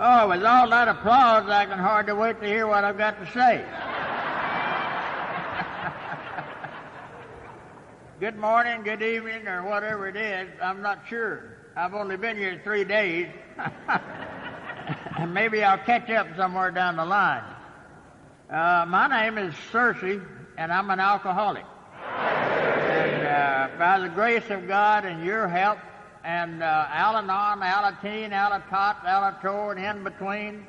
Oh, with all that applause, I can hardly wait to hear what I've got to say. Good morning, good evening, or whatever it is. I'm not sure. I've only been here 3 days. And maybe I'll catch up somewhere down the line. My name is Searcy, and I'm an alcoholic. And by the grace of God and your help, and Al-Anon, Alateen, Alatot, Alator, and in between,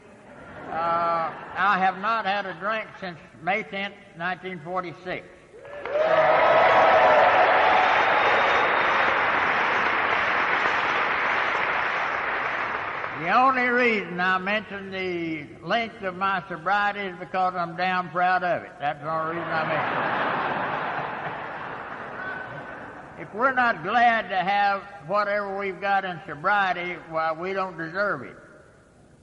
I have not had a drink since May 10th, 1946. The only reason I mention the length of my sobriety is because I'm damn proud of it. That's the only reason I mention it. If we're not glad to have whatever we've got in sobriety, well, we don't deserve it.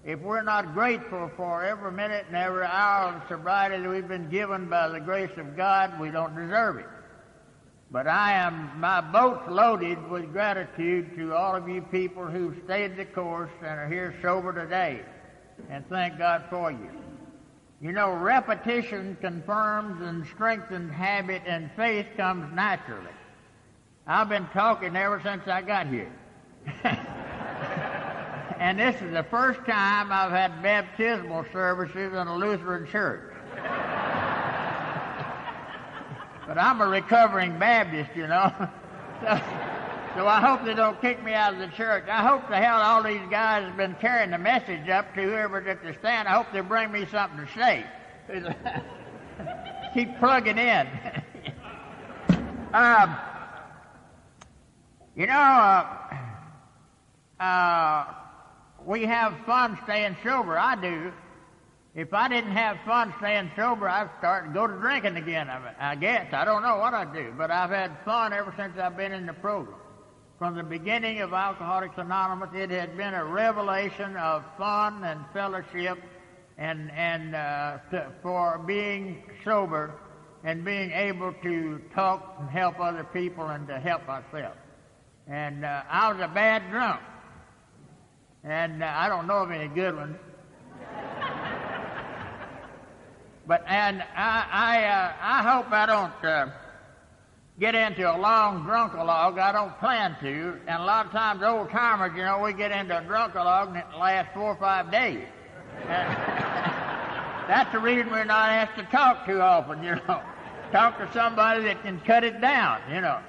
If we're not grateful for every minute and every hour of sobriety that we've been given by the grace of God, we don't deserve it. But my boat's loaded with gratitude to all of you people who've stayed the course and are here sober today. And thank God for you. You know, repetition confirms and strengthens habit, and faith comes naturally. I've been talking ever since I got here. And this is the first time I've had baptismal services in a Lutheran church. But I'm a recovering Baptist, you know. So I hope they don't kick me out of the church. I hope the hell all these guys have been carrying the message up to whoever's at the stand. I hope they bring me something to say. Keep plugging in. We have fun staying sober. I do. If I didn't have fun staying sober, I'd start to go to drinking again, I guess. I don't know what I'd do, but I've had fun ever since I've been in the program. From the beginning of Alcoholics Anonymous, it has been a revelation of fun and fellowship and for being sober and being able to talk and help other people and to help myself. And I was a bad drunk, and I don't know of any good ones. But I hope I don't get into a long drunk-a-log. I don't plan to. And a lot of times old timers, you know, we get into a drunk-a-log and it lasts 4 or 5 days. That's the reason we're not asked to talk too often, you know. Talk to somebody that can cut it down, you know.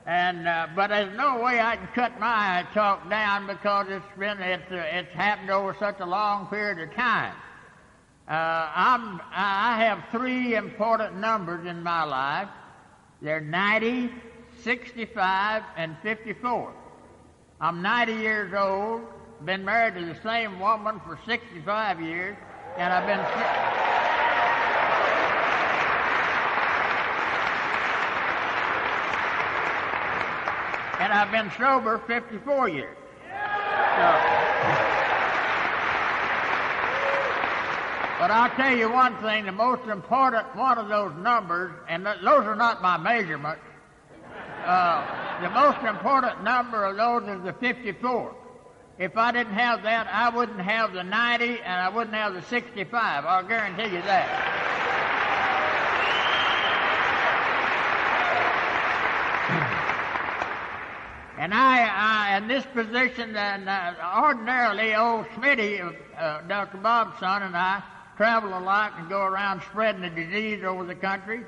And but there's no way I can cut my talk down because it's happened over such a long period of time. I have 3 important numbers in my life. They're 90, 65, and 54. I'm 90 years old, been married to the same woman for 65 years, and I've been sober 54 years. But I'll tell you one thing, the most important one of those numbers, and those are not my measurements, the most important number of those is the 54. If I didn't have that, I wouldn't have the 90 and I wouldn't have the 65. I'll guarantee you that. And I in this position, and ordinarily old Smitty, Dr. Bob's son, and I travel a lot and go around spreading the disease over the country.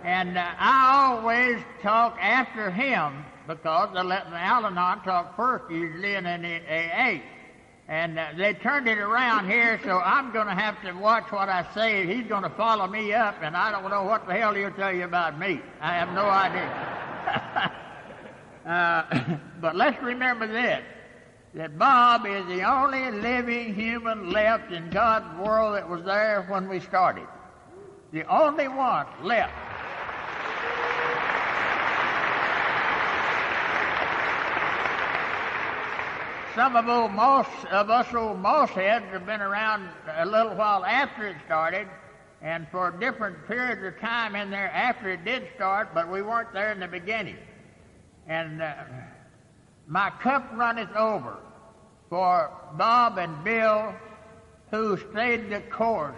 And I always talk after him because they let the Al-Anon talk first usually and then the AA. And they turned it around here, so I'm going to have to watch what I say. He's going to follow me up, and I don't know what the hell he'll tell you about me. I have no idea. But let's remember this, that Bob is the only living human left in God's world that was there when we started. The only one left. Some of us old moss heads have been around a little while after it started, and for different periods of time in there after it did start, but we weren't there in the beginning. And my cup runneth over. for Bob and Bill, who stayed the course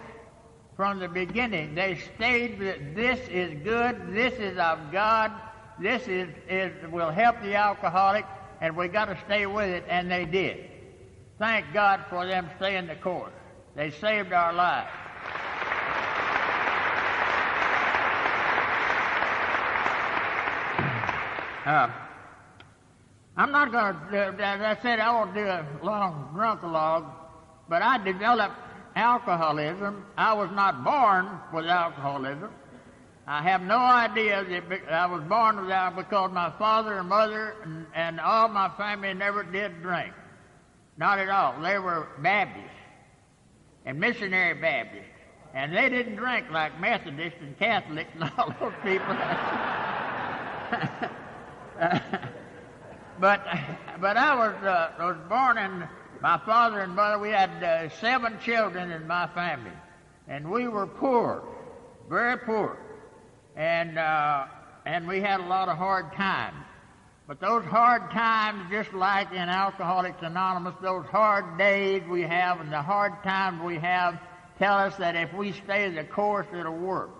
from the beginning. They stayed that this is good, this is of God, this will help the alcoholic, and we got to stay with it, and they did. Thank God for them staying the course. They saved our lives. I'm not going to, as I said, I won't do a long drunkalogue, but I developed alcoholism. I was not born with alcoholism. I have no idea that I was born without, because my father and mother and all my family never did drink. Not at all. They were Baptists and missionary Baptists, and they didn't drink like Methodists and Catholics and all those people. But I was born in, my father and mother, we had 7 children in my family, and we were poor, very poor, and we had a lot of hard times. But those hard times, just like in Alcoholics Anonymous, those hard days we have and the hard times we have tell us that if we stay the course, it'll work.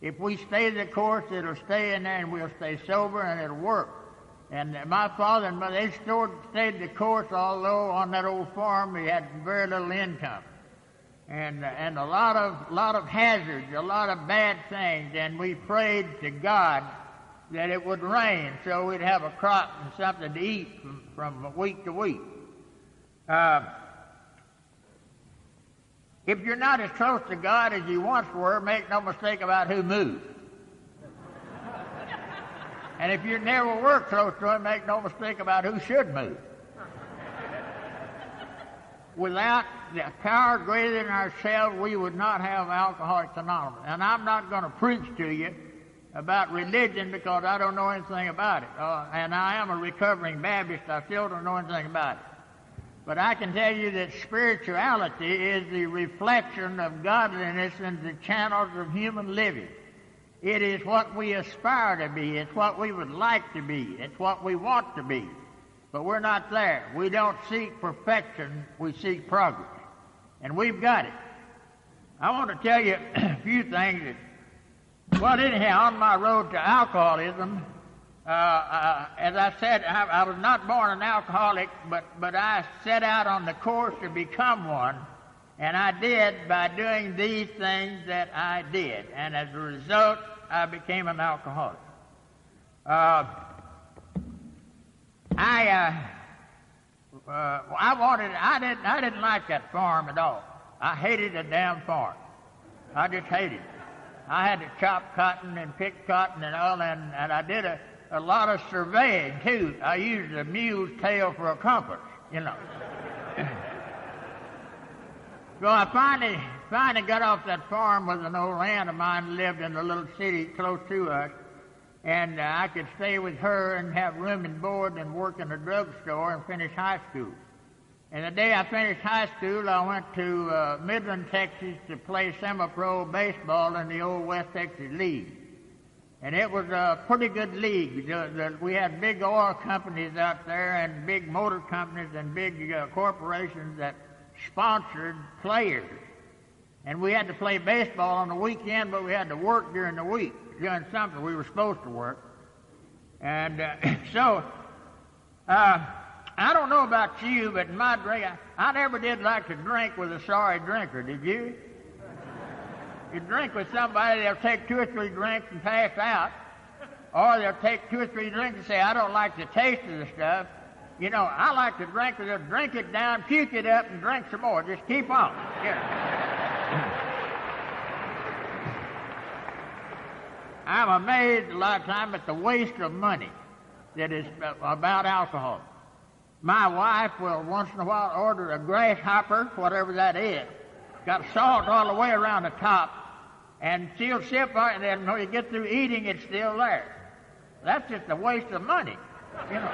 If we stay the course, it'll stay in there, and we'll stay sober, and it'll work. And my father and mother, they stayed the course, although on that old farm we had very little income, and a lot of hazards, a lot of bad things. And we prayed to God that it would rain so we'd have a crop and something to eat from week to week. If you're not as close to God as you once were, make no mistake about who moved. And if you never were close to Him, make no mistake about who should move. Without the power greater than ourselves, we would not have Alcoholics Anonymous. And I'm not going to preach to you about religion because I don't know anything about it. And I am a recovering Baptist. I still don't know anything about it. But I can tell you that spirituality is the reflection of godliness in the channels of human living. It is what we aspire to be. It's what we would like to be. It's what we want to be. But we're not there. We don't seek perfection. We seek progress. And we've got it. I want to tell you a few things that, well, anyhow, on my road to alcoholism, as I said, I was not born an alcoholic, but I set out on the course to become one, and I did by doing these things that I did. And as a result, I became an alcoholic. I didn't like that farm at all. I hated the damn farm. I just hated it. I had to chop cotton and pick cotton and all, and I did a lot of surveying too. I used a mule's tail for a compass, you know. So I finally got off that farm with an old aunt of mine who lived in a little city close to us, and I could stay with her and have room and board and work in a drugstore and finish high school. And the day I finished high school, I went to Midland, Texas to play semi-pro baseball in the old West Texas League. And it was a pretty good league. We had big oil companies out there and big motor companies and big corporations that sponsored players. And we had to play baseball on the weekend, but we had to work during the week, doing something. We were supposed to work. And I don't know about you, but in my drink, I never did like to drink with a sorry drinker, did you? You drink with somebody, they'll take 2 or 3 drinks and pass out. Or they'll take 2 or 3 drinks and say, I don't like the taste of the stuff. You know, I like to drink with them, drink it down, puke it up, and drink some more. Just keep on. I'm amazed a lot of time at the waste of money that is about alcohol. My wife will once in a while order a grasshopper, whatever that is. Got salt all the way around the top, and she'll sip on it, and then when you get through eating, it's still there. That's just a waste of money, you know.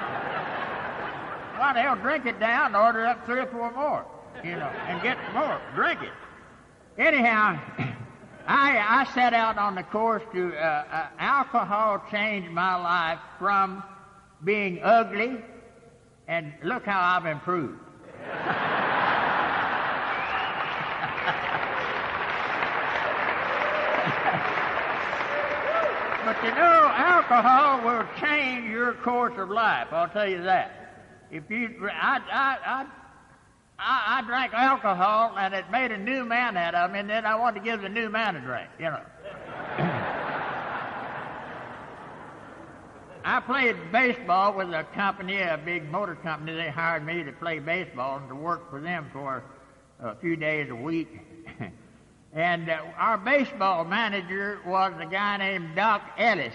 Why the hell, drink it down and order up 3 or 4 more, you know, and get more. Drink it. Anyhow, I set out on the course to, alcohol changed my life from being ugly, and look how I've improved. But you know, alcohol will change your course of life. I'll tell you that. If you, I drank alcohol, and it made a new man out of me, and then I wanted to give the new man a drink, you know. I played baseball with a company, a big motor company. They hired me to play baseball and to work for them for a few days a week. And our baseball manager was a guy named Doc Ellis.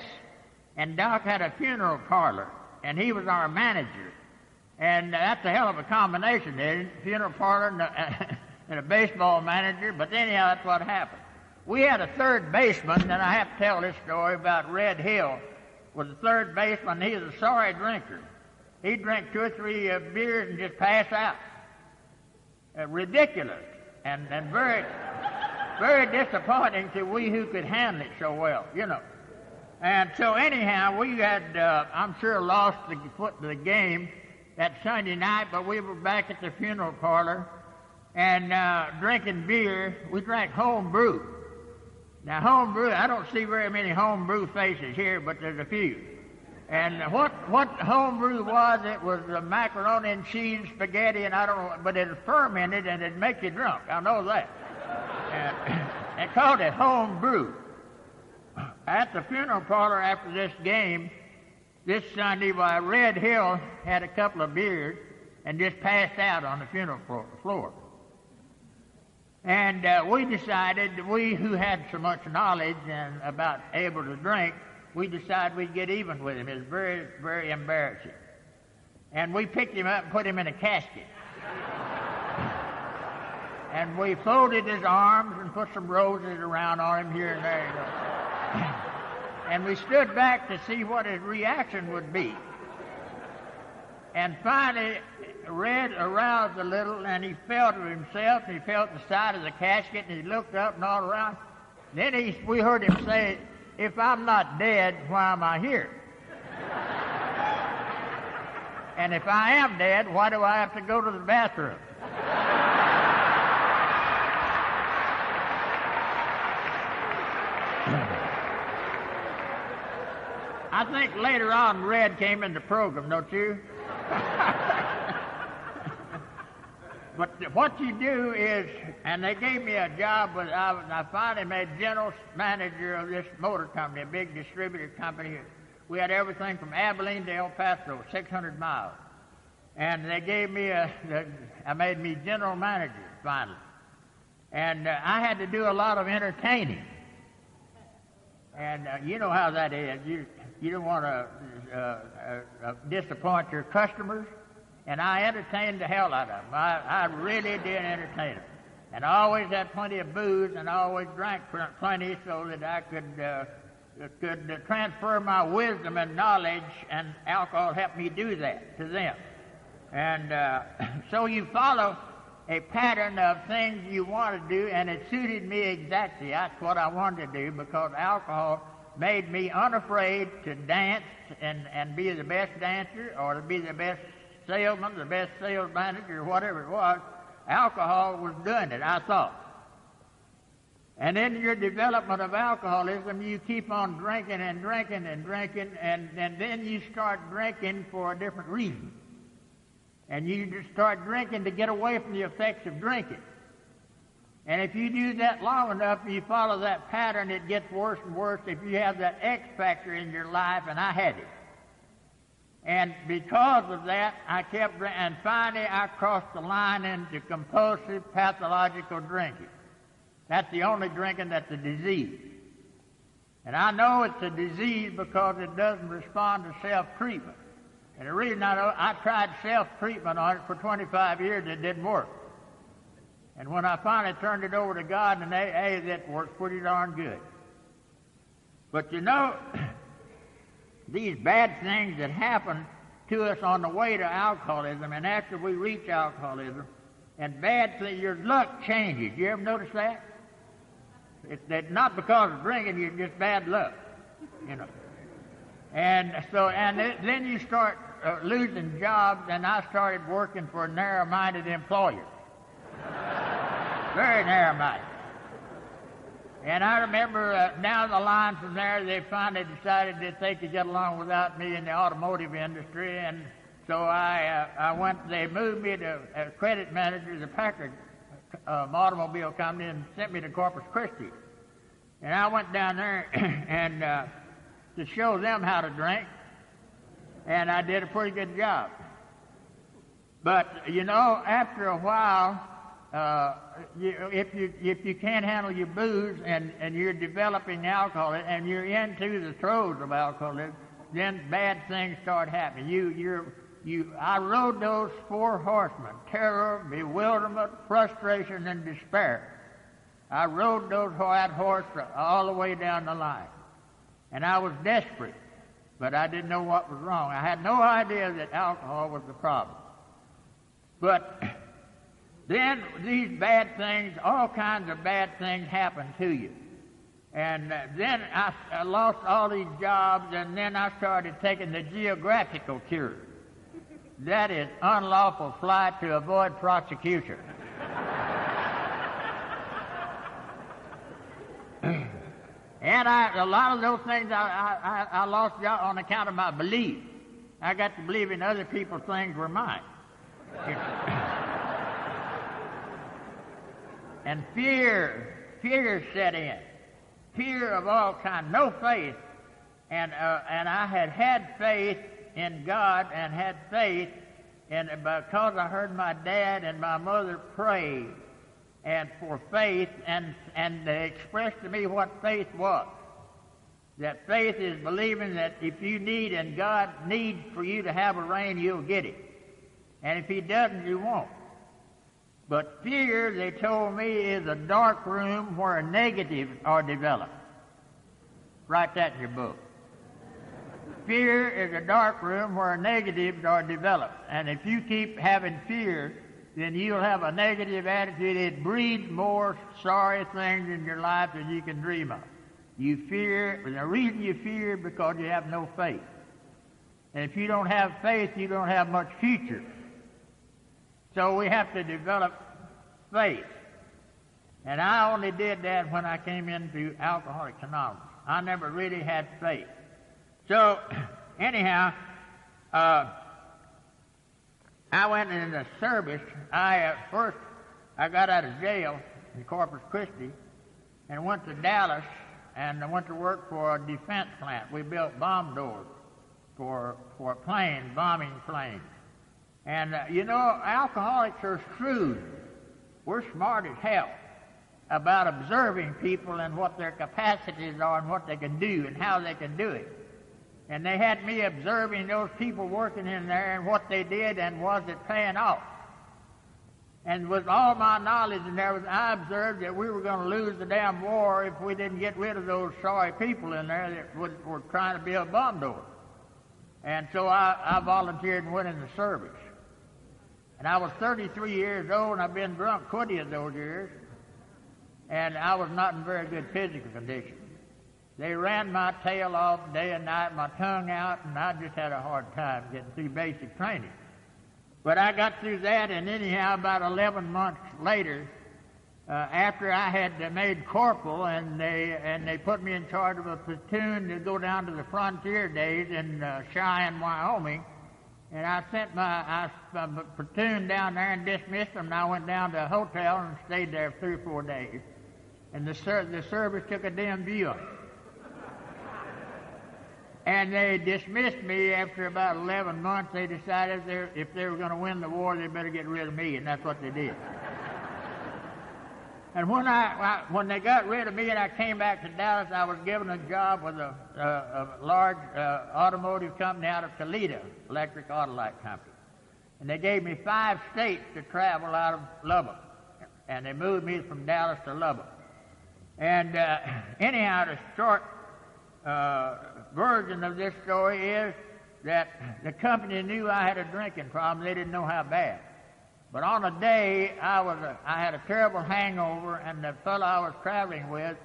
And Doc had a funeral parlor, and he was our manager. And that's a hell of a combination, isn't it? Funeral parlor and a baseball manager. But anyhow, that's what happened. We had a third baseman, and I have to tell this story about Red Hill. Was the third baseman. He was a sorry drinker. He'd drink 2 or 3 beers and just pass out. Ridiculous. And very, very disappointing to we who could handle it so well, you know. And so anyhow, we had, I'm sure, lost the foot of the game that Sunday night, but we were back at the funeral parlor and drinking beer. We drank home brew. Now, home brew, I don't see very many home brew faces here, but there's a few. And what home brew was, it was macaroni and cheese, spaghetti, and I don't know, but it was fermented and it'd make you drunk. I know that. And they called it home brew. At the funeral parlor after this game, this Sunday, Red Hill had a couple of beers and just passed out on the funeral floor. And we decided, we who had so much knowledge and about able to drink, we decided we'd get even with him. It was very, very embarrassing. And we picked him up and put him in a casket. And we folded his arms and put some roses around on him here and there. You know. And we stood back to see what his reaction would be. And finally, Red aroused a little, and he felt of himself, and he felt the side of the casket, and he looked up and all around. Then we heard him say, "If I'm not dead, why am I here? And if I am dead, why do I have to go to the bathroom?" I think later on Red came in the program, don't you? But what you do is, and they gave me a job, I finally made general manager of this motor company, a big distributor company. We had everything from Abilene to El Paso, 600 miles. And they gave me I made me general manager finally. And I had to do a lot of entertaining. And you know how that is. You don't want to disappoint your customers. And I entertained the hell out of them. I really did entertain them. And I always had plenty of booze, and I always drank plenty so that I could transfer my wisdom and knowledge, and alcohol helped me do that to them. And so you follow a pattern of things you want to do, and it suited me exactly. That's what I wanted to do, because alcohol made me unafraid to dance and be the best dancer or to be the best salesman, the best sales manager, or whatever it was. Alcohol was doing it, I thought. And in your development of alcoholism, you keep on drinking and drinking and drinking, and then you start drinking for a different reason. And you just start drinking to get away from the effects of drinking. And if you do that long enough, you follow that pattern, it gets worse and worse if you have that X factor in your life, and I had it. And because of that, I kept drinking, and finally I crossed the line into compulsive pathological drinking. That's the only drinking that's a disease. And I know it's a disease because it doesn't respond to self-treatment. And the reason I know, I tried self-treatment on it for 25 years, it didn't work. And when I finally turned it over to God and AA, that worked pretty darn good. But you know, these bad things that happen to us on the way to alcoholism, and after we reach alcoholism, and bad things, your luck changes. You ever notice that? It's not because of drinking, you're just bad luck, you know. And so, then you start losing jobs, and I started working for narrow-minded employers. Very narrow-minded. And I remember down the line from there, they finally decided that they could get along without me in the automotive industry, and so I went. They moved me to credit manager of the Packard automobile company and sent me to Corpus Christi. And I went down there and to show them how to drink, and I did a pretty good job. But you know, after a while, if you can't handle your booze and you're developing alcohol and you're into the throes of alcoholism, then bad things start happening. I rode those four horsemen: terror, bewilderment, frustration, and despair. I rode that horse all the way down the line, and I was desperate, but I didn't know what was wrong. I had no idea that alcohol was the problem. But then these bad things, all kinds of bad things happen to you. And then I lost all these jobs, and then I started taking the geographical cure. That is unlawful flight to avoid prosecution. And a lot of those things I lost on account of my belief. I got to believing other people's things were mine. And fear set in. Fear of all kinds, no faith. And I had faith in God and had faith, and because I heard my dad and my mother pray and for faith, and they expressed to me what faith was. That faith is believing that if you need and God needs for you to have a rain, you'll get it. And if he doesn't, you won't. But fear, they told me, is a dark room where negatives are developed. Write that in your book. Fear is a dark room where negatives are developed. And if you keep having fear, then you'll have a negative attitude. It breeds more sorry things in your life than you can dream of. You fear, and the reason you fear is because you have no faith. And if you don't have faith, you don't have much future. So we have to develop faith. And I only did that when I came into Alcoholics Anonymous. I never really had faith. So, anyhow, I went into service. First, I got out of jail in Corpus Christi and went to Dallas, and I went to work for a defense plant. We built bomb doors for planes, bombing planes. And, you know, alcoholics are shrewd. We're smart as hell about observing people and what their capacities are and what they can do and how they can do it. And they had me observing those people working in there and what they did and was it paying off. And with all my knowledge and everything, I observed that we were going to lose the damn war if we didn't get rid of those sorry people in there that were trying to build bomb doors. And so I volunteered and went into service. And I was 33 years old, and I've been drunk 20 of those years. And I was not in very good physical condition. They ran my tail off day and night, my tongue out, and I just had a hard time getting through basic training. But I got through that, and anyhow, about 11 months later, after I had made corporal, and they put me in charge of a platoon to go down to the frontier days in Cheyenne, Wyoming, and I sent my platoon down there and dismissed them, and I went down to a hotel and stayed there 3 or 4 days. And the service took a damn view of it. And they dismissed me after about 11 months. They decided if they were going to win the war, they better get rid of me, and that's what they did. And when they got rid of me and I came back to Dallas, I was given a job with a large automotive company out of Toledo, Electric Autolite Company. And they gave me 5 states to travel out of Lubbock. And they moved me from Dallas to Lubbock. And anyhow, the short version of this story is that the company knew I had a drinking problem. They didn't know how bad. But on a day, I had a terrible hangover, and the fellow I was traveling with,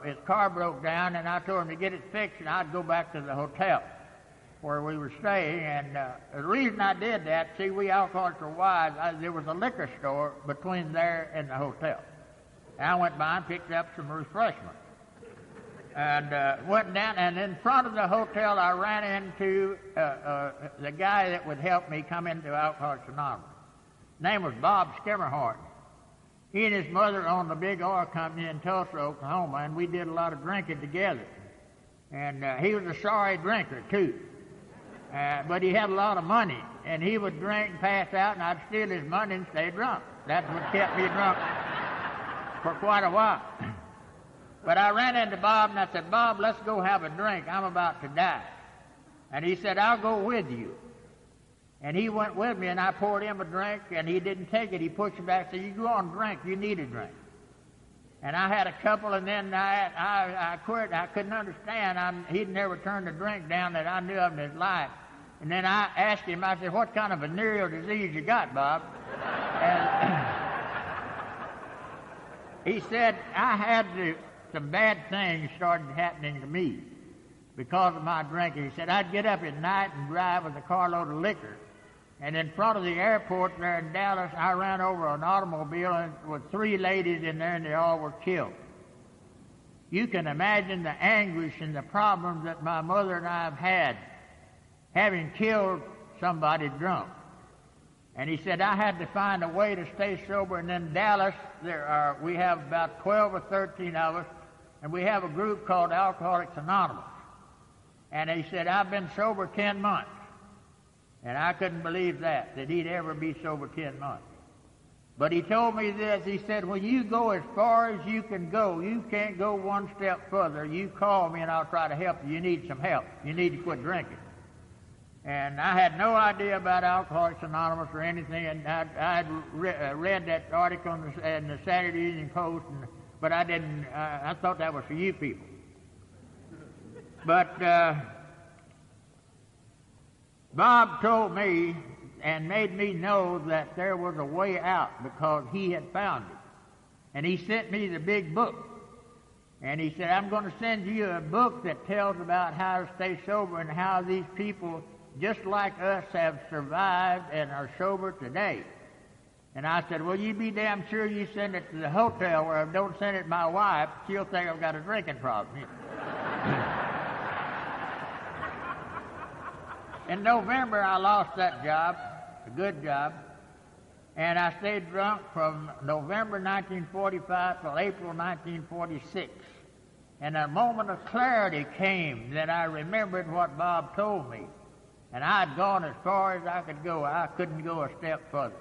his car broke down, and I told him to get it fixed, and I'd go back to the hotel. where we were staying, and the reason I did that, see, we alcoholics were wise. There was a liquor store between there and the hotel. And I went by and picked up some refreshments. And went down, and in front of the hotel, I ran into the guy that would help me come into Alcoholics Anonymous. His name was Bob Skimmerhart. He and his mother owned a big oil company in Tulsa, Oklahoma, and we did a lot of drinking together. And he was a sorry drinker, too. But he had a lot of money, and he would drink and pass out, and I'd steal his money and stay drunk. That's what kept me drunk for quite a while. But I ran into Bob, and I said, Bob, let's go have a drink. I'm about to die. And he said, I'll go with you. And he went with me, and I poured him a drink, and he didn't take it. He pushed it back and said, you go on and drink. You need a drink. And I had a couple, and then I quit. I couldn't understand. He'd never turned a drink down that I knew of in his life. And then I asked him, I said, what kind of venereal disease you got, Bob? And he said, some bad things started happening to me because of my drinking. He said, I'd get up at night and drive with a carload of liquor. And in front of the airport there in Dallas, I ran over an automobile with 3 ladies in there, and they all were killed. You can imagine the anguish and the problems that my mother and I have had, having killed somebody drunk. And he said, I had to find a way to stay sober. And in Dallas, we have about 12 or 13 of us, and we have a group called Alcoholics Anonymous. And he said, I've been sober 10 months. And I couldn't believe that he'd ever be sober 10 months. But he told me this. He said, when you go as far as you can go, you can't go one step further. You call me and I'll try to help you. You need some help. You need to quit drinking. And I had no idea about Alcoholics Anonymous or anything. And I'd read that article in the Saturday Evening Post, but I didn't. I thought that was for you people. But Bob told me and made me know that there was a way out because he had found it. And he sent me the big book. And he said, I'm going to send you a book that tells about how to stay sober and how these people, just like us, have survived and are sober today. And I said, well, you be damn sure you send it to the hotel where I don't send it to my wife. She'll think I've got a drinking problem. In November, I lost that job, a good job, and I stayed drunk from November 1945 till April 1946. And a moment of clarity came that I remembered what Bob told me. And I'd gone as far as I could go. I couldn't go a step further.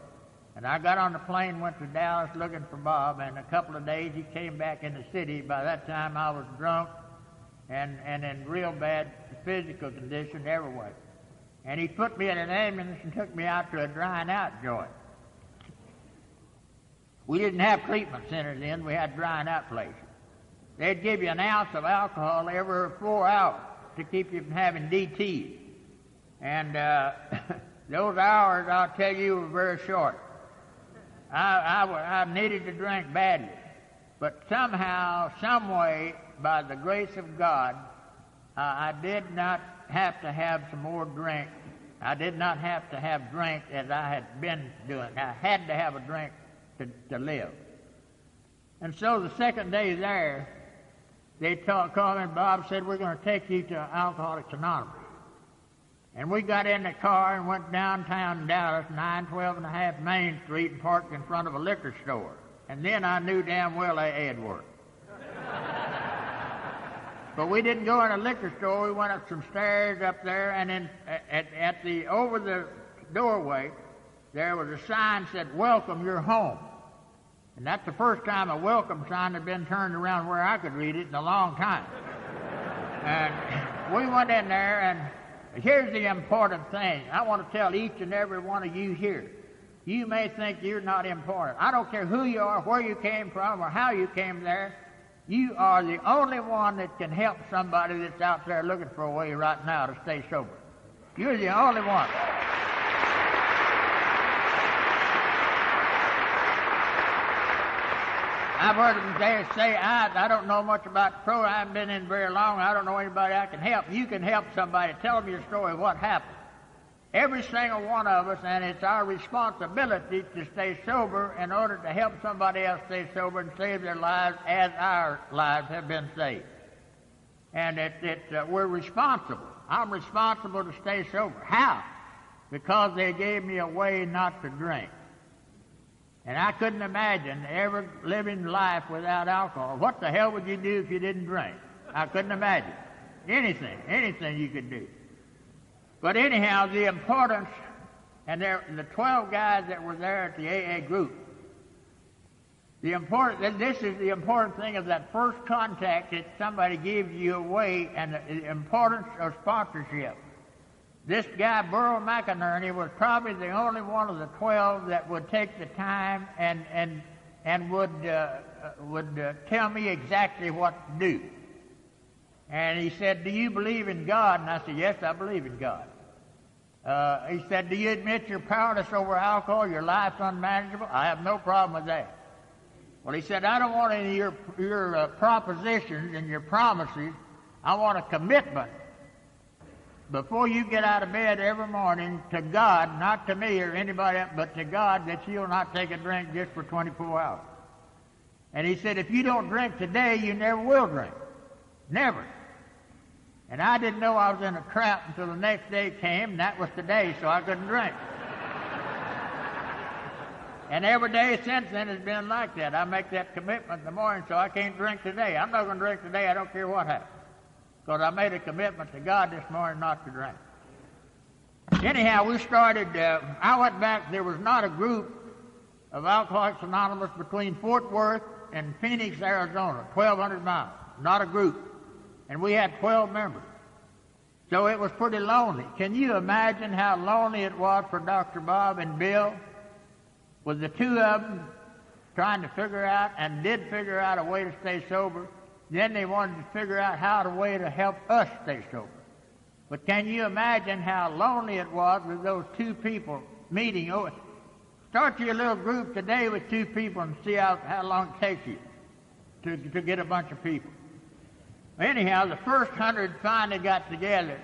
And I got on the plane, went to Dallas looking for Bob, and a couple of days he came back in the city. By that time I was drunk and in real bad physical condition everywhere. And he put me in an ambulance and took me out to a drying out joint. We didn't have treatment centers then, we had drying out places. They'd give you an ounce of alcohol every 4 hours to keep you from having DT. And those hours, I'll tell you, were very short. I needed to drink badly. But somehow, some way, by the grace of God, I did not have to have some more drink. I did not have to have drink as I had been doing. I had to have a drink to live. And so the second day there, they called me, and Bob said, we're going to take you to Alcoholics Anonymous. And we got in the car and went downtown Dallas, 912 and a half Main Street, and parked in front of a liquor store. And then I knew damn well they had worked. But we didn't go in a liquor store. We went up some stairs up there, and then over the doorway, there was a sign that said, welcome, you're home. And that's the first time a welcome sign had been turned around where I could read it in a long time. And we went in there, and here's the important thing. I want to tell each and every one of you here. You may think you're not important. I don't care who you are, where you came from, or how you came there. You are the only one that can help somebody that's out there looking for a way right now to stay sober. You're the only one. I've heard them say, I don't know much about the program. I haven't been in very long. I don't know anybody I can help. You can help somebody. Tell them your story, what happened. Every single one of us, and it's our responsibility to stay sober in order to help somebody else stay sober and save their lives as our lives have been saved. And we're responsible. I'm responsible to stay sober. How? Because they gave me a way not to drink. And I couldn't imagine ever living life without alcohol. What the hell would you do if you didn't drink? I couldn't imagine. Anything you could do. But anyhow, the importance, and the 12 guys that were there at the AA group, this is the important thing of that first contact that somebody gives you away, and the importance of sponsorship. This guy, Burl McInerney, was probably the only one of the 12 that would take the time and would tell me exactly what to do. And he said, "Do you believe in God?" And I said, "Yes, I believe in God." He said, "Do you admit you're powerless over alcohol? Your life's unmanageable?" "I have no problem with that." Well, he said, "I don't want any of your propositions and your promises. I want a commitment before you get out of bed every morning to God, not to me or anybody else, but to God, that you'll not take a drink just for 24 hours. And he said, if you don't drink today, you never will drink. Never. And I didn't know I was in a trap until the next day came, and that was today, so I couldn't drink. And every day since then has been like that. I make that commitment in the morning, so I can't drink today. I'm not going to drink today. I don't care what happens. Because I made a commitment to God this morning not to drink. Anyhow, we started, I went back, there was not a group of Alcoholics Anonymous between Fort Worth and Phoenix, Arizona, 1,200 miles. Not a group. And we had 12 members. So it was pretty lonely. Can you imagine how lonely it was for Dr. Bob and Bill, with the two of them trying to figure out, and did figure out a way to stay sober? Then they wanted to figure out a way to help us stay sober. But can you imagine how lonely it was with those two people meeting? Start your little group today with two people and see how long it takes you to get a bunch of people. Anyhow, the first 100 finally got together.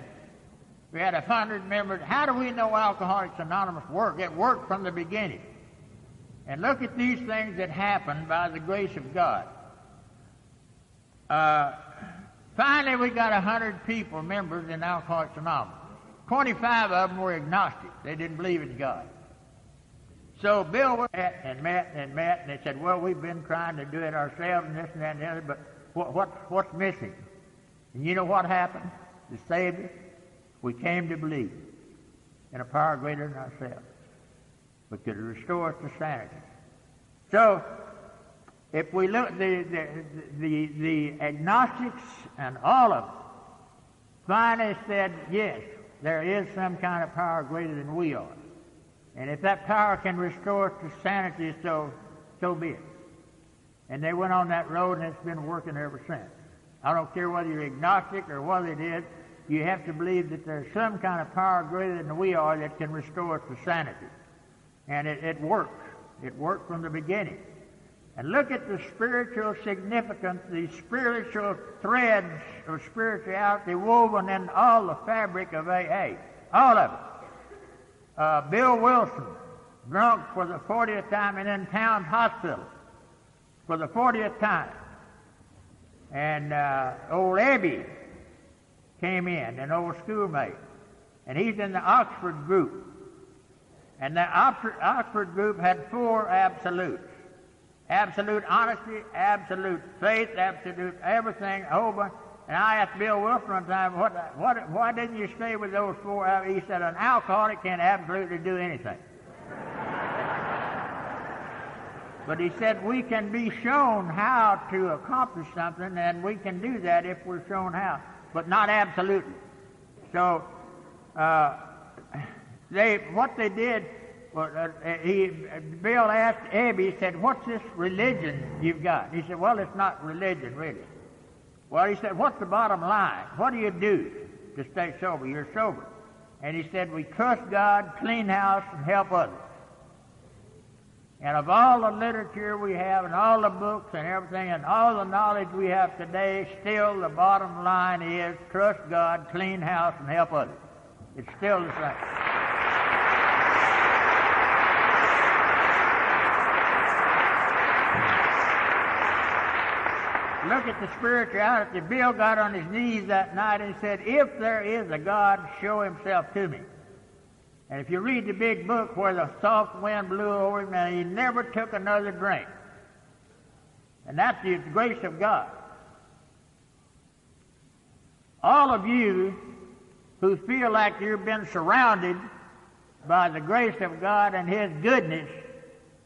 We had 100 members. How do we know Alcoholics Anonymous worked? It worked from the beginning. And look at these things that happened by the grace of God. Finally, we got 100 people, members in Alcoholics Anonymous. 25 of them were agnostic. They didn't believe in God. So Bill met, and they said, well, we've been trying to do it ourselves and this and that and the other, but what's missing? And you know what happened? To save us, we came to believe in a power greater than ourselves, but could restore us to sanity. So, if we look, the agnostics and all of them finally said, yes, there is some kind of power greater than we are. And if that power can restore us to sanity, so be it. And they went on that road, and it's been working ever since. I don't care whether you're agnostic or what it is, you have to believe that there's some kind of power greater than we are that can restore us to sanity. And it worked. It worked from the beginning. And look at the spiritual significance, the spiritual threads of spirituality woven in all the fabric of AA. All of it. Bill Wilson, drunk for the 40th time and in Town Hospital for the 40th time. And old Ebby came in, an old schoolmate. And he's in the Oxford group. And the Oxford group had 4 absolutes. Absolute honesty, absolute faith, absolute everything, a whole bunch. And I asked Bill Wilson one time, why didn't you stay with those 4? He said, an alcoholic can't absolutely do anything. But he said, we can be shown how to accomplish something, and we can do that if we're shown how, but not absolutely. So, what they did, Bill asked Abby, he said, what's this religion you've got? He said, well, it's not religion, really. Well, he said, what's the bottom line? What do you do to stay sober? You're sober. And he said, we trust God, clean house, and help others. And of all the literature we have and all the books and everything and all the knowledge we have today, still the bottom line is trust God, clean house, and help others. It's still the same. Look at the spirituality. Bill got on his knees that night and said, if there is a God, show himself to me. And if you read the big book where the soft wind blew over him and he never took another drink. And that's the grace of God. All of you who feel like you've been surrounded by the grace of God and His goodness,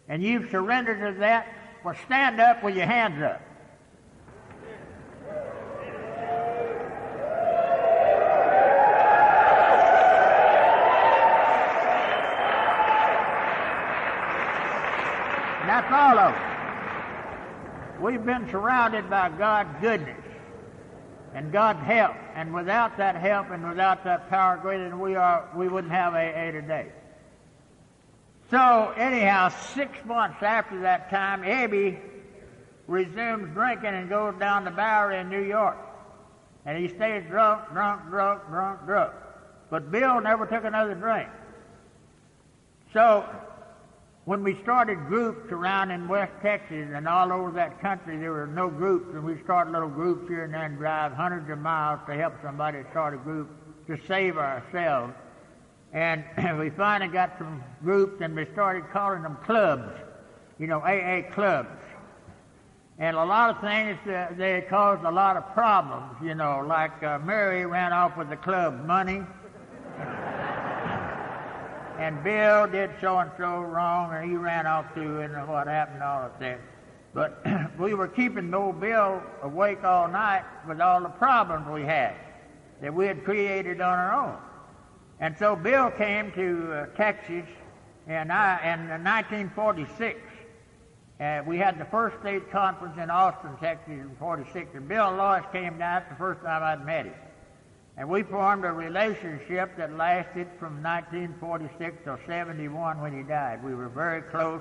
and you've surrendered to that, well, stand up with your hands up. And that's all of it. We've been surrounded by God's goodness and God's help. And without that help and without that power greater than we are, we wouldn't have AA today. So anyhow, 6 months after that time, Abby resumes drinking and goes down the Bowery in New York. And he stays drunk. But Bill never took another drink. So when we started groups around in West Texas and all over that country, there were no groups, and we started little groups here and there and drive hundreds of miles to help somebody start a group to save ourselves. And we finally got some groups, and we started calling them clubs, AA clubs. And a lot of things, they caused a lot of problems, like Mary ran off with the club money. And Bill did so-and-so wrong, and he ran off too, and what happened, all of that. But we were keeping old Bill awake all night with all the problems we had that we had created on our own. And so Bill came to Texas, and in 1946, we had the first state conference in Austin, Texas in 46, and Bill and Lois came down. That's the first time I'd met him. And we formed a relationship that lasted from 1946 till 71 when he died. We were very close,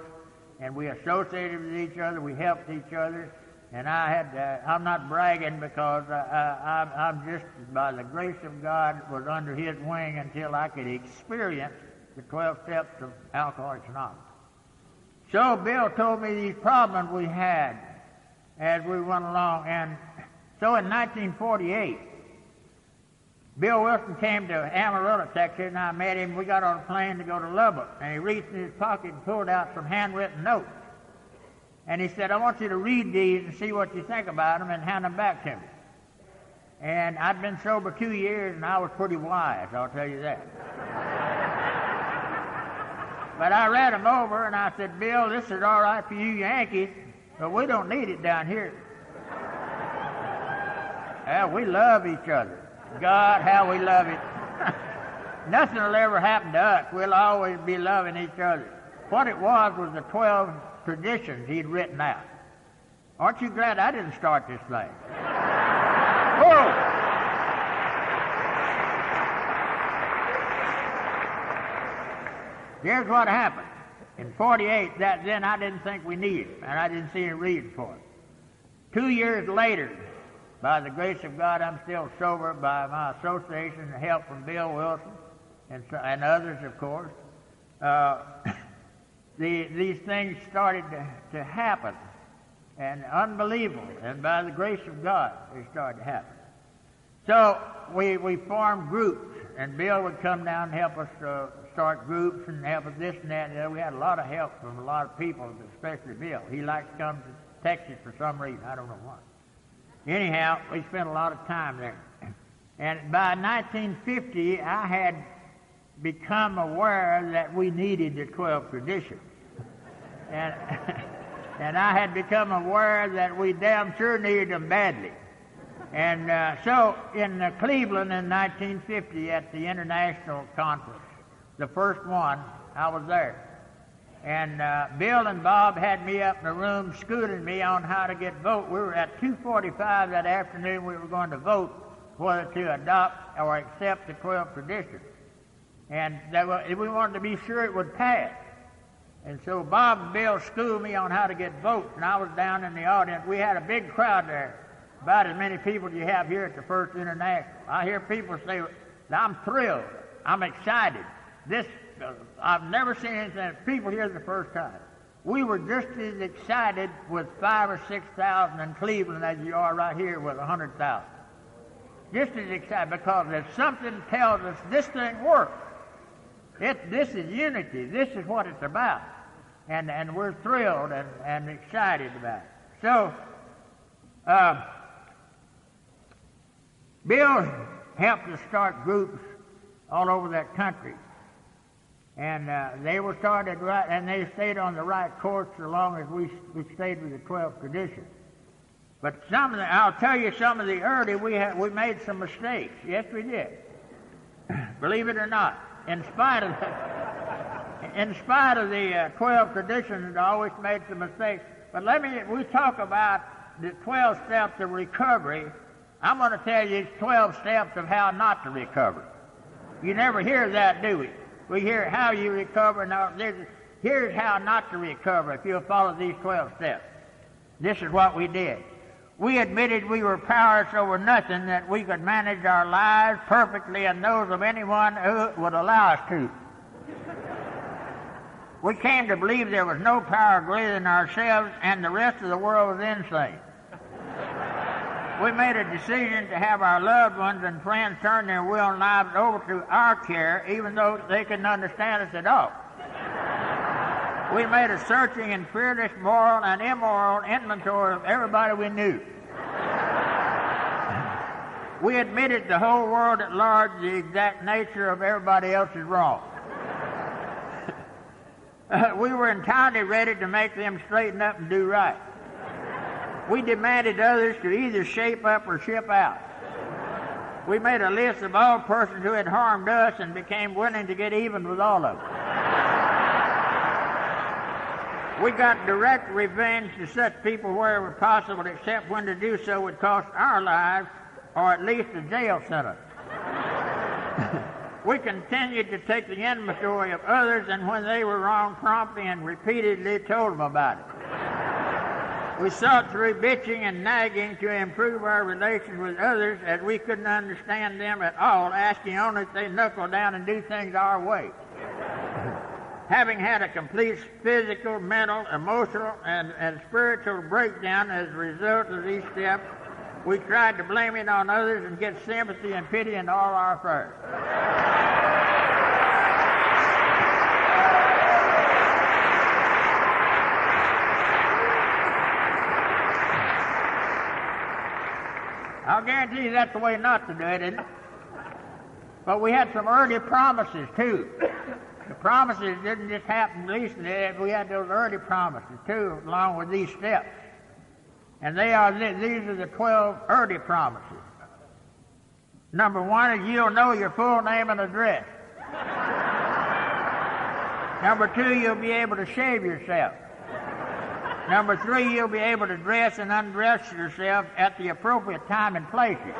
and we associated with each other. We helped each other. And I'm not bragging because I'm just, by the grace of God, was under his wing until I could experience the 12 steps of Alcoholics Anonymous. So Bill told me these problems we had as we went along. And so in 1948, Bill Wilson came to Amarillo, Texas, and I met him. We got on a plane to go to Lubbock, and he reached in his pocket and pulled out some handwritten notes. And he said, I want you to read these and see what you think about them and hand them back to me. And I'd been sober 2 years, and I was pretty wise, I'll tell you that. But I read them over, and I said, Bill, this is all right for you Yankees, but we don't need it down here. Well, we love each other. God, how we love it. Nothing will ever happen to us. We'll always be loving each other. What it was the 12 traditions he'd written out. Aren't you glad I didn't start this thing? Whoa! Here's what happened. In 48, then I didn't think we needed it, and I didn't see any reason for it. 2 years later, by the grace of God, I'm still sober by my association and help from Bill Wilson and others, of course. These things started to happen, and unbelievable, and by the grace of God, they started to happen. So we formed groups, and Bill would come down and help us start groups and help us this and that. And we had a lot of help from a lot of people, especially Bill. He likes to come to Texas for some reason. I don't know why. Anyhow, we spent a lot of time there. And by 1950, I had become aware that we needed the 12 traditions. And I had become aware that we damn sure needed them badly. And so in Cleveland in 1950 at the International Conference, the first one, I was there. And Bill and Bob had me up in the room scooting me on how to get vote. We were at 2:45 that afternoon. We were going to vote whether to adopt or accept the 12 traditions. And we wanted to be sure it would pass. And so Bob and Bill schooled me on how to get votes, and I was down in the audience. We had a big crowd there, about as many people as you have here at the First International. I hear people say, I'm thrilled, I'm excited. I've never seen anything. People here the first time. We were just as excited with 5,000 or 6,000 in Cleveland as you are right here with 100,000. Just as excited, because there's something tells us this thing works. This is unity. This is what it's about. And we're thrilled and excited about it. So, Bill helped us start groups all over that country. And they were started right, and they stayed on the right course so long as we stayed with the 12 traditions. But I'll tell you, some of the early, we made some mistakes. Yes, we did. Believe it or not. In spite of the 12 traditions, I always made some mistakes. But we talk about the 12 steps of recovery. I'm going to tell you 12 steps of how not to recover. You never hear that, do we? We hear how you recover. Now, here's how not to recover if you'll follow these 12 steps. This is what we did. We admitted we were powerless over nothing, that we could manage our lives perfectly and those of anyone who would allow us to. We came to believe there was no power greater than ourselves and the rest of the world was insane. We made a decision to have our loved ones and friends turn their will and lives over to our care, even though they couldn't understand us at all. We made a searching and fearless moral and immoral inventory of everybody we knew. We admitted to the whole world at large the exact nature of everybody else's wrong. We were entirely ready to make them straighten up and do right. We demanded others to either shape up or ship out. We made a list of all persons who had harmed us and became willing to get even with all of them. We got direct revenge to such people wherever possible, except when to do so would cost our lives or at least a jail sentence. We continued to take the inventory of others, and when they were wrong, promptly and repeatedly told them about it. We sought through bitching and nagging to improve our relations with others, as we couldn't understand them at all, asking only that they knuckle down and do things our way. Having had a complete physical, mental, emotional, and spiritual breakdown as a result of these steps, we tried to blame it on others and get sympathy and pity in all our affairs. I'll guarantee you that's the way not to do it, isn't it? But we had some early promises, too. The promises didn't just happen recently. We had those early promises, too, along with these steps. And these are the 12 early promises. Number 1 is you'll know your full name and address. Number 2, you'll be able to shave yourself. Number 3, you'll be able to dress and undress yourself at the appropriate time and places.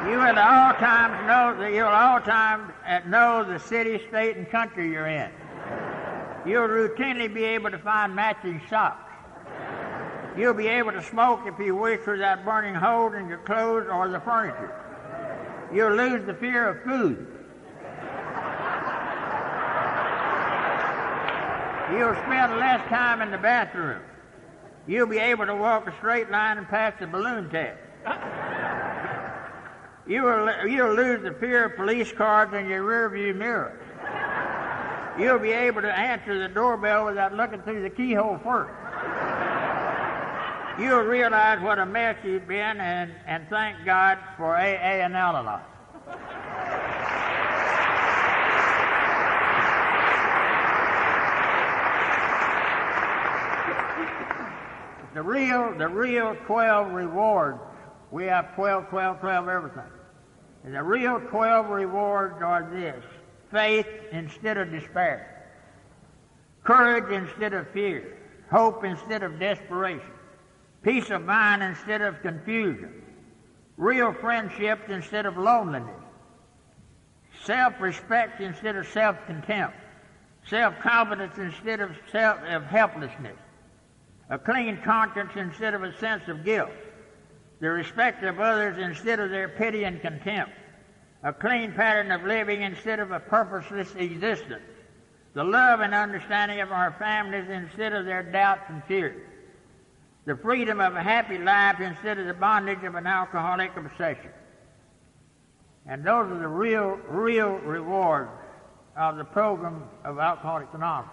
You will all times know the city, state, and country you're in. You'll routinely be able to find matching socks. You'll be able to smoke if you wish without burning holes in your clothes or the furniture. You'll lose the fear of food. You'll spend less time in the bathroom. You'll be able to walk a straight line and pass the balloon test. You'll lose the fear of police cars in your rearview mirror. You'll be able to answer the doorbell without looking through the keyhole first. You'll realize what a mess you've been and thank God for AA and Al-Anon. The real 12 rewards. We have 12, 12, 12, everything. And the real 12 rewards are this: faith instead of despair, courage instead of fear, hope instead of desperation, peace of mind instead of confusion, real friendships instead of loneliness, self-respect instead of self-contempt, self-confidence instead of helplessness, a clean conscience instead of a sense of guilt, the respect of others instead of their pity and contempt, a clean pattern of living instead of a purposeless existence, the love and understanding of our families instead of their doubts and fears, the freedom of a happy life instead of the bondage of an alcoholic obsession. And those are the real rewards of the program of Alcoholics Anonymous.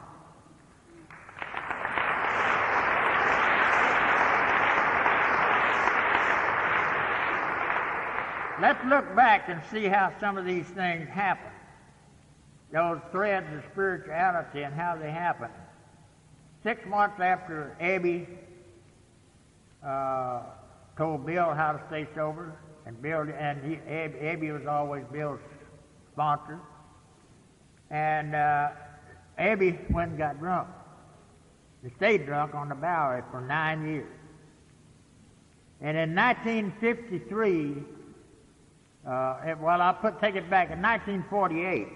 Let's look back and see how some of these things happen. Those threads of spirituality and how they happen. 6 months after Abby told Bill how to stay sober, and Abby was always Bill's sponsor, and Abby went and got drunk. He stayed drunk on the Bowery for 9 years. And in 1953, take it back. In 1948,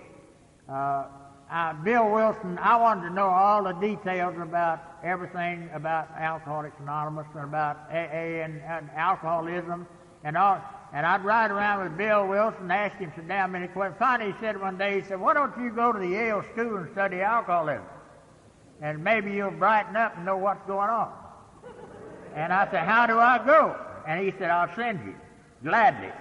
Bill Wilson, I wanted to know all the details about everything about Alcoholics Anonymous and about AA and alcoholism and all. And I'd ride around with Bill Wilson and ask him so damn many questions. Finally, he said one day, he said, "Why don't you go to the Yale School and study alcoholism? And maybe you'll brighten up and know what's going on." And I said, "How do I go?" And he said, "I'll send you, gladly."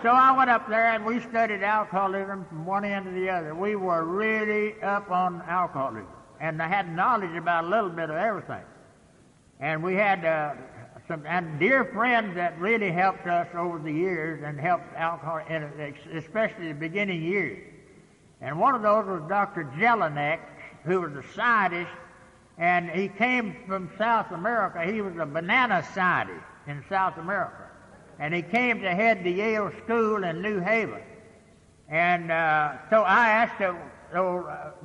So I went up there and we studied alcoholism from one end to the other. We were really up on alcoholism. And I had knowledge about a little bit of everything. And we had some dear friends that really helped us over the years and helped alcohol, especially the beginning years. And one of those was Dr. Jelinek, who was a scientist, and he came from South America. He was a banana scientist in South America. And he came to head the Yale School in New Haven. And so I asked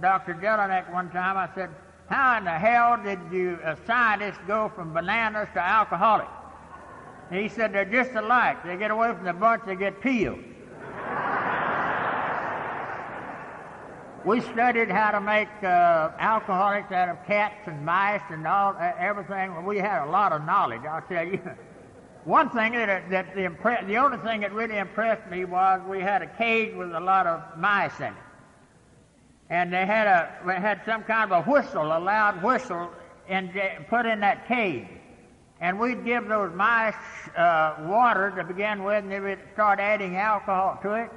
Dr. Jelinek one time, I said, "How in the hell did you, a scientist, go from bananas to alcoholics?" And he said, "They're just alike. They get away from the bunch, they get peeled." We studied how to make alcoholics out of cats and mice and everything. We had a lot of knowledge, I'll tell you. One thing the only thing that really impressed me was we had a cage with a lot of mice in it. And they had some kind of a whistle, a loud whistle, put in that cage. And we'd give those mice water to begin with, and they would start adding alcohol to it.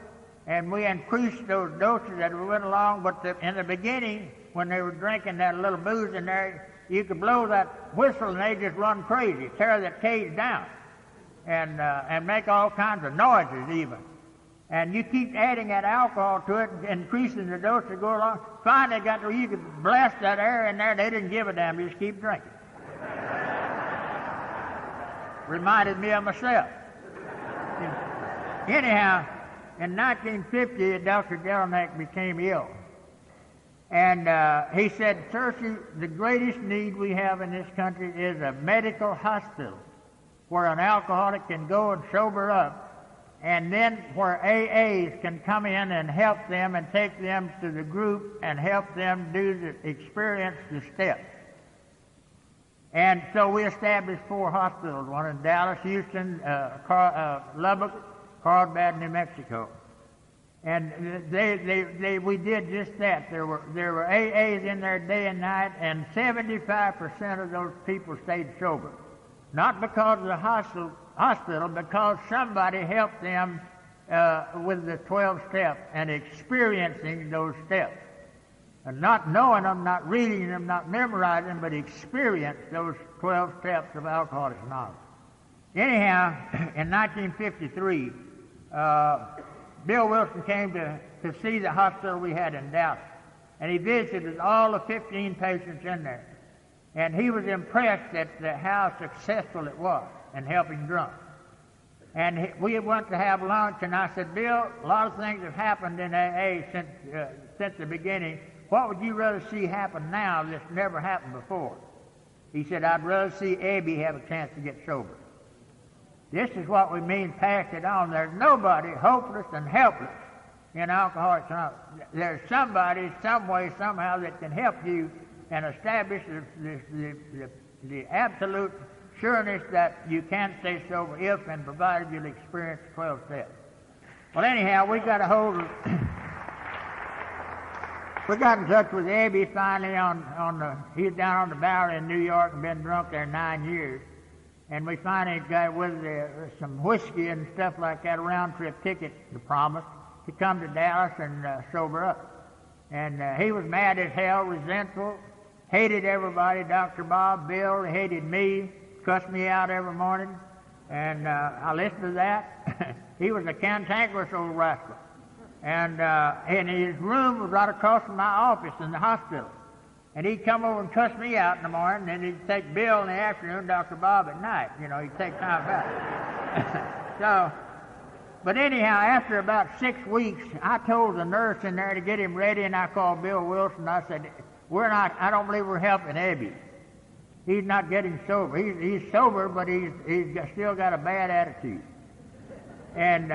And we increased those doses as we went along. But in the beginning, when they were drinking that little booze in there, you could blow that whistle and they just run crazy, tear that cage down, and make all kinds of noises even. And you keep adding that alcohol to it, increasing the dose to go along. Finally got to where you could blast that air in there. They didn't give a damn. You just keep drinking. Reminded me of myself. Anyhow, in 1950, Dr. Jelinek became ill. And he said, "Searcy, the greatest need we have in this country is a medical hospital where an alcoholic can go and sober up, and then where AAs can come in and help them and take them to the group and help them experience the steps." And so we established 4 hospitals, one in Dallas, Houston, Lubbock, Carlsbad, New Mexico. And we did just that. There were AAs in there day and night, and 75% of those people stayed sober. Not because of the hospital, because somebody helped them with the 12 steps and experiencing those steps. And not knowing them, not reading them, not memorizing them, but experience those 12 steps of Alcoholics Anonymous. Anyhow, in 1953, Bill Wilson came to see the hospital we had in Dallas. And he visited all the 15 patients in there. And he was impressed at how successful it was in helping drunks. And we went to have lunch, and I said, "Bill, a lot of things have happened in AA since the beginning. What would you rather see happen now that's never happened before?" He said, "I'd rather see Abby have a chance to get sober." This is what we mean, pass it on. There's nobody hopeless and helpless in Alcoholics Anonymous. There's somebody, some way, somehow that can help you and establish the absolute sureness that you can stay sober if and provided you'll experience 12 steps. Well, anyhow, we got a hold of... We got in touch with Abby finally he's down on the Bowery in New York and been drunk there 9 years. And we finally got with some whiskey and stuff like that, a round-trip ticket to promise to come to Dallas and sober up. And he was mad as hell, resentful, hated everybody, Dr. Bob, Bill, hated me, cussed me out every morning. And I listened to that. He was a cantankerous old rascal. And his room was right across from my office in the hospital. And he'd come over and cuss me out in the morning, and he'd take Bill in the afternoon, Dr. Bob at night. You know, he'd take time out. But anyhow, after about 6 weeks, I told the nurse in there to get him ready, and I called Bill Wilson. I said, I don't believe we're helping Abby. He's not getting sober. He's sober, but he's still got a bad attitude. And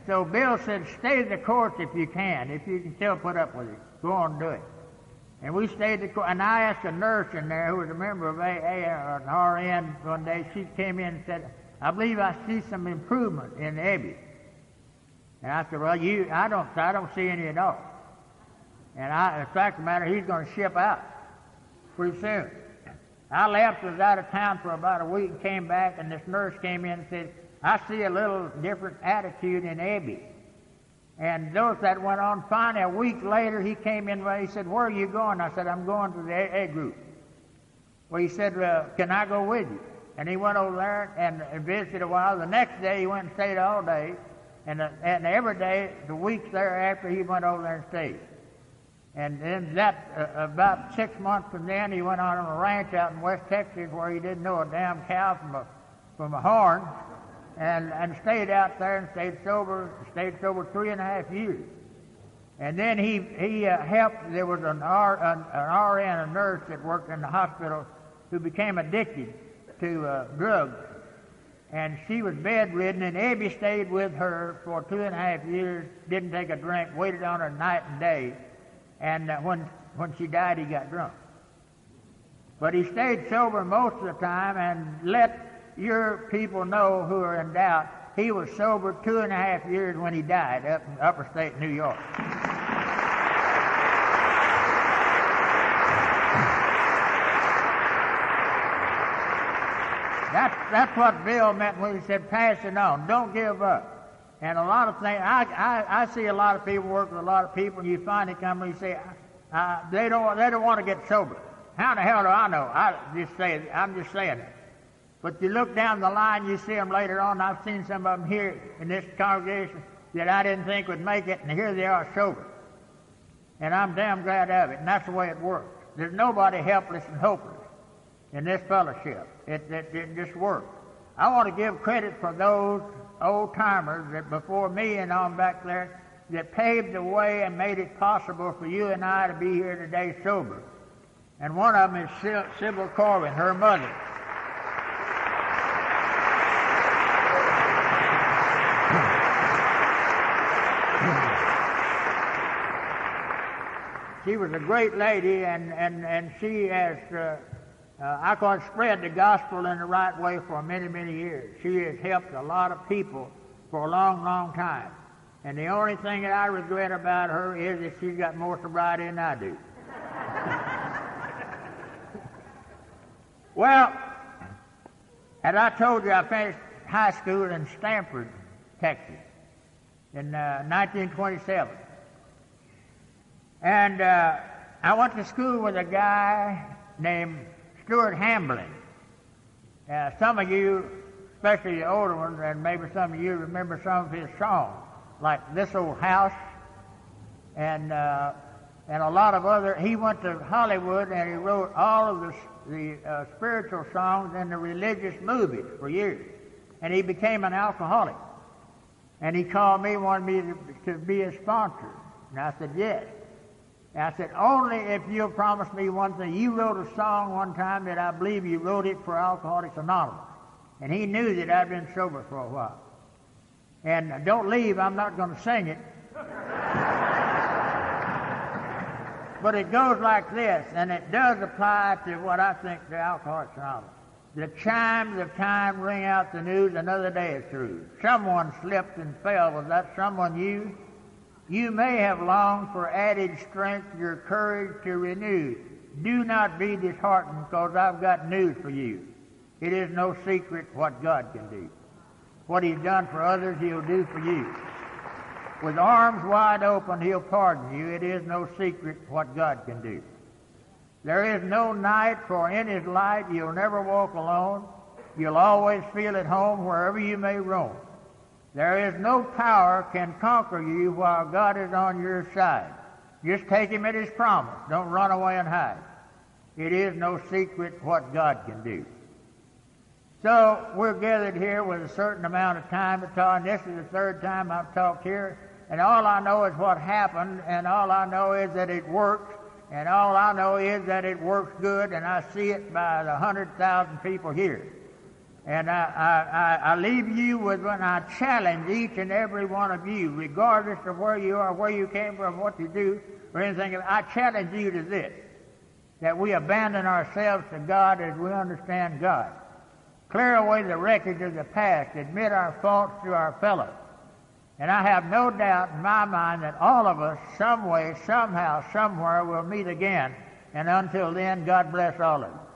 so Bill said, stay the course if you can still put up with it. Go on and do it. And we stayed the course. And I asked a nurse in there who was a member of AA, an RN, one day. She came in and said, I believe I see some improvement in Abby. And I said, well, I don't see any at all. And the fact of the matter, he's going to ship out pretty soon. I left, was out of town for about a week, and came back, and this nurse came in and said, I see a little different attitude in Abby. And those that went on, finally, a week later, he came in and he said, where are you going? I said, I'm going to the AA group. Well, he said, can I go with you? And he went over there and visited a while. The next day, he went and stayed all day. And every day, the weeks thereafter, he went over there and stayed. And then about 6 months from then, he went on a ranch out in West Texas where he didn't know a damn cow from a horn. And stayed out there and stayed sober 3.5 years. And then he helped, there was an RN, a nurse that worked in the hospital who became addicted to drugs. And she was bedridden, and Abby stayed with her for 2.5 years, didn't take a drink, waited on her night and day. And when she died, he got drunk. But he stayed sober most of the time and let your people know who are in doubt, he was sober 2.5 years when he died up in upper state New York. That's what Bill meant when he said, pass it on, don't give up. And a lot of things, I see a lot of people work with a lot of people, and you finally come and you say, they don't want to get sober. How the hell do I know? I'm just saying it. But you look down the line, you see them later on. I've seen some of them here in this congregation that I didn't think would make it, and here they are sober. And I'm damn glad of it, and that's the way it works. There's nobody helpless and hopeless in this fellowship. It just works. I want to give credit for those old-timers that before me and on back there that paved the way and made it possible for you and I to be here today sober. And one of them is Sybil Corwin, her mother. She was a great lady, and she has, I call it, spread the gospel in the right way for many, many years. She has helped a lot of people for a long, long time. And the only thing that I regret about her is that she's got more sobriety than I do. Well, as I told you, I finished high school in Stamford, Texas, in 1927. And I went to school with a guy named Stuart Hambling. Some of you, especially the older ones, and maybe some of you remember some of his songs, like This Old House, and a lot of other. He went to Hollywood and he wrote all of the spiritual songs and the religious movies for years. And he became an alcoholic. And he called me, wanted me to be his sponsor. And I said, yes. And I said, only if you'll promise me one thing. You wrote a song one time that I believe you wrote it for Alcoholics Anonymous. And he knew that I'd been sober for a while. And don't leave, I'm not going to sing it. But it goes like this, and it does apply to what I think the Alcoholics Anonymous. The chimes of time ring out the news, another day is through. Someone slipped and fell. Was that someone you? You may have longed for added strength, your courage to renew. Do not be disheartened, because I've got news for you. It is no secret what God can do. What He's done for others, He'll do for you. With arms wide open, He'll pardon you. It is no secret what God can do. There is no night, for in His light you'll never walk alone. You'll always feel at home wherever you may roam. There is no power can conquer you while God is on your side. Just take Him at His promise. Don't run away and hide. It is no secret what God can do. So we're gathered here with a certain amount of time to talk, and this is the third time I've talked here, and all I know is what happened, and all I know is that it works, and all I know is that it works good, and I see it by the 100,000 people here. And I leave you with when I challenge each and every one of you, regardless of where you are, where you came from, what you do, or anything. I challenge you to this, that we abandon ourselves to God as we understand God. Clear away the wreckage of the past. Admit our faults to our fellows. And I have no doubt in my mind that all of us, some way, somehow, somewhere, will meet again. And until then, God bless all of us.